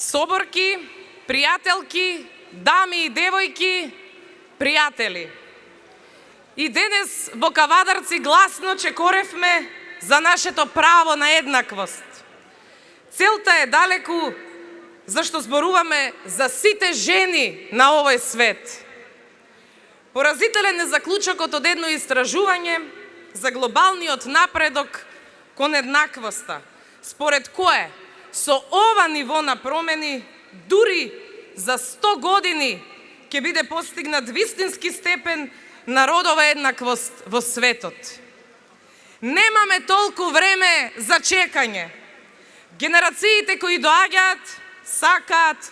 Соборки, пријателки, дами и девојки, пријатели. И денес во Кавадарци гласно чекоревме за нашето право на еднаквост. Целта е далеку зашто зборуваме за сите жени на овој свет. Поразителен е заклучокот од едно истражување за глобалниот напредок кон еднаквоста, според кое со ова ниво на промени дури за 100 години ќе биде постигнат вистински степен на родова еднаквост во светот. Немаме толку време за чекање. Генерациите кои доаѓаат, сакаат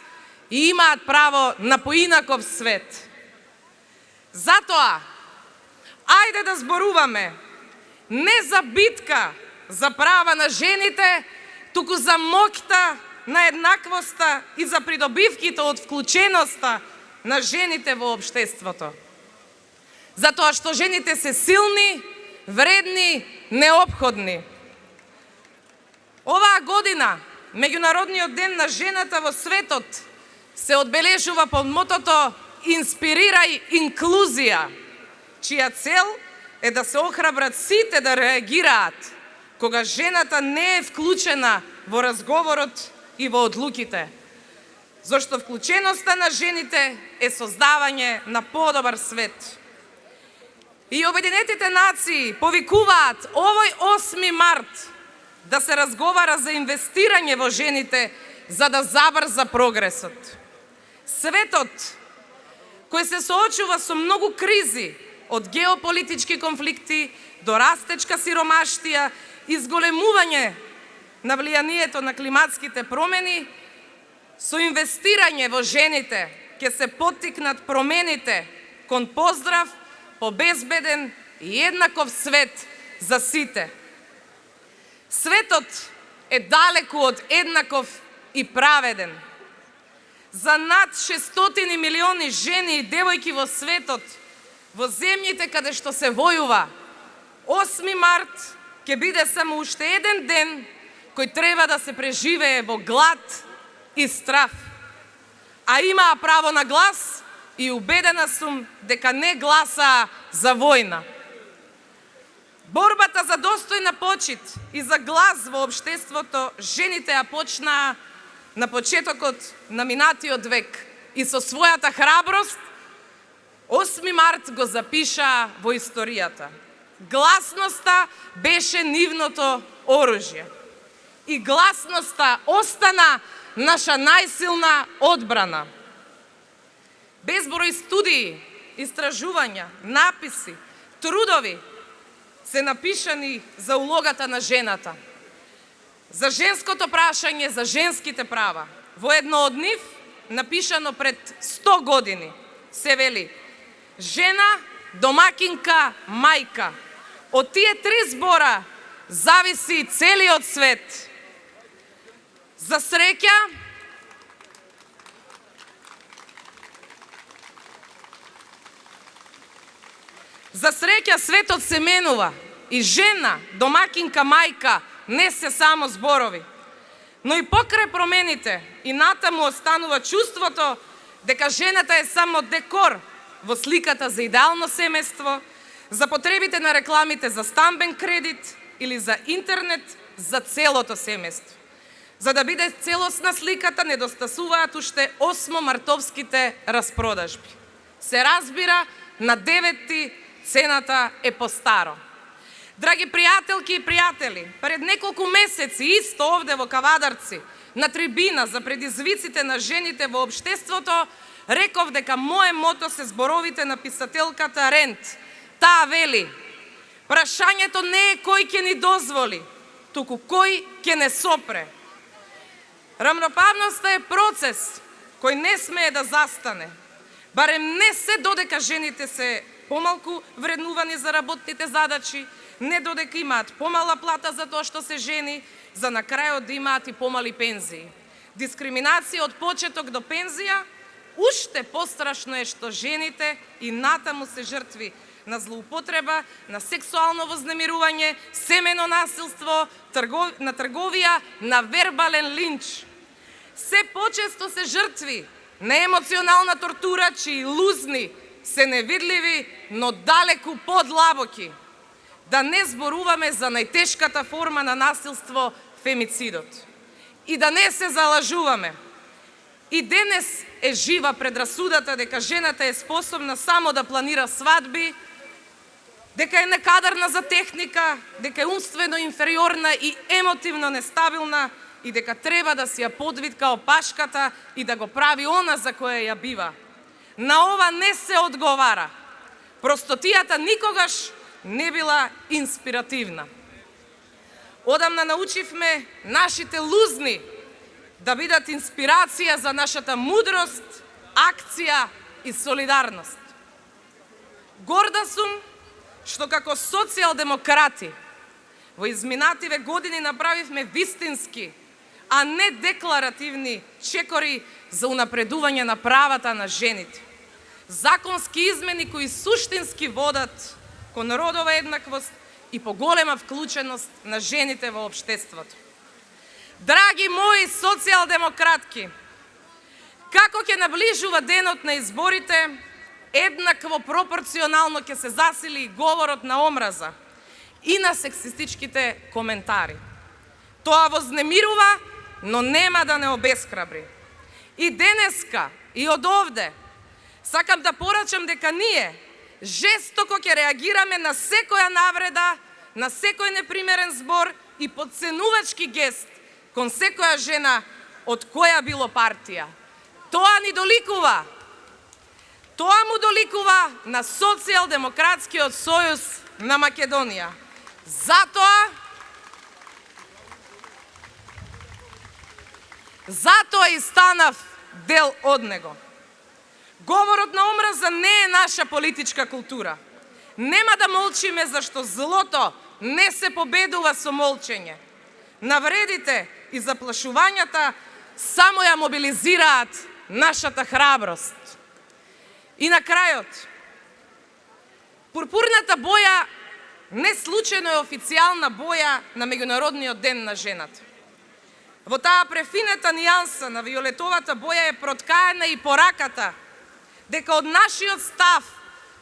и имаат право на поинаков свет. Затоа, ајде да зборуваме не за битка за права на жените, туку за моќта на еднаквоста и за придобивките од вклученоста на жените во општеството. Затоа што жените се силни, вредни, неопходни. Оваа година, Меѓународниот ден на жената во светот, се одбележува под мотото Инспирирај инклузија, чија цел е да се охрабрат сите да реагираат кога жената не е вклучена во разговорот и во одлуките. Зашто вклученоста на жените е создавање на подобар свет. И Обединетите нации повикуваат овој 8 март да се разговара за инвестирање во жените за да забрза прогресот. Светот кој се соочува со многу кризи, од геополитички конфликти до растечка сиромаштија и зголемување на влијанието на климатските промени, со инвестирање во жените ќе се поттикнат промените кон поздрав, побезбеден и еднаков свет за сите. Светот е далеку од еднаков и праведен. За над 600 милиони жени и девојки во светот, во земјите каде што се војува, 8 март ќе биде само уште еден ден кој треба да се преживее во глад и страф. А имаа право на глас и убедена сум дека не гласаа за војна. Борбата за достојна почит и за глас во општеството жените ја почнаа на почетокот на минатиот век и со својата храброст 8 март го запишаа во историјата. Гласноста беше нивното оружје. И гласноста остана наша најсилна одбрана. Безброј студии, истражувања, написи, трудови се напишани за улогата на жената, за женското прашање, за женските права. Во едно од нив, напишано пред 100 години, се вели: жена, домакинка, мајка. Од тие 3 збора зависи целиот свет. За среќа, светот се менува и жена, домакинка, мајка не се само зборови, но и покрај промените и натаму останува чувството дека жената е само декор во сликата за идеално семејство, за потребите на рекламите за стамбен кредит или за интернет за целото семејство. За да биде целосна сликата, недостасуваат уште 8 мартовските распродажби. Се разбира, на 9 цената е постаро. Драги пријателки и пријатели, пред неколку месеци, исто овде во Кавадарци, на трибина за предизвиците на жените во општеството, реков дека мое мото се зборовите на писателката Рент. Таа вели: прашањето не е кој ќе ни дозволи, туку кој ќе не сопре. Рамноправноста е процес кој не смее да застане, барем не се додека жените се помалку вреднувани за работните задачи, не додека имаат помала плата за тоа што се жени, за на крајот да имаат и помали пензии. Дискриминација од почеток до пензија, уште пострашно е што жените и натаму се жртви на злоупотреба, на сексуално вознемирување, семено насилство, на трговија, на вербален линч. се почесто се жртви на емоционална тортура, чии лузни се невидливи, но далеку подлабоки. Да не зборуваме за најтешката форма на насилство, фемицидот. И да не се залажуваме. И денес е жива предрасудата дека жената е способна само да планира свадби, дека е некадарна за техника, дека е умствено инфериорна и емотивно нестабилна и дека треба да си ја подвитка опашката и да го прави она за која ја бива. На ова не се одговара. Простотијата никогаш не била инспиративна. Одамна научивме нашите лузни да бидат инспирација за нашата мудрост, акција и солидарност. Горда сум што како социјалдемократи во изминативе години направивме вистински, а не декларативни чекори за унапредување на правата на жените. Законски измени кои суштински водат кон родова еднаквост и поголема вклученост на жените во општеството. Драги мои социјалдемократки, како ќе наближува денот на изборите, еднакво пропорционално ќе се засили и говорот на омраза и на сексистичките коментари. Тоа вознемирува, но нема да не обесхрабри. И денеска, и од овде, сакам да порачам дека ние жестоко ќе реагираме на секоја навреда, на секој непримерен збор и подценувачки гест кон секоја жена од која било партија. Тоа ни доликува. Тоа му доликува на Социјалдемократскиот сојуз на Македонија. Затоа и станав дел од него. Говорот на омраза не е наша политичка култура. Нема да молчиме зашто злото не се победува со молчење. Навредите и заплашувањата само ја мобилизираат нашата храброст. И на крајот, пурпурната боја не случајно е официјална боја на Меѓународниот ден на жената. Во таа префинета нијанса на виолетовата боја е проткаена и пораката дека од нашиот став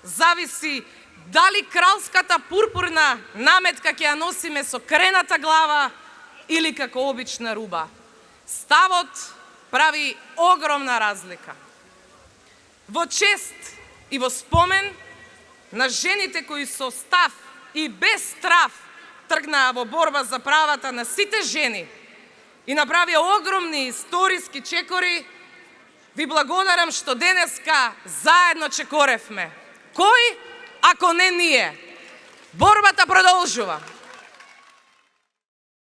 зависи дали кралската пурпурна наметка ќе ја носиме со крената глава или како обична руба. Ставот прави огромна разлика. Во чест и во спомен на жените кои со став и без страв тргнаа во борба за правата на сите жени и направија огромни историски чекори, ви благодарам што денеска заедно чекоревме. Кој, ако не ние? Борбата продолжува.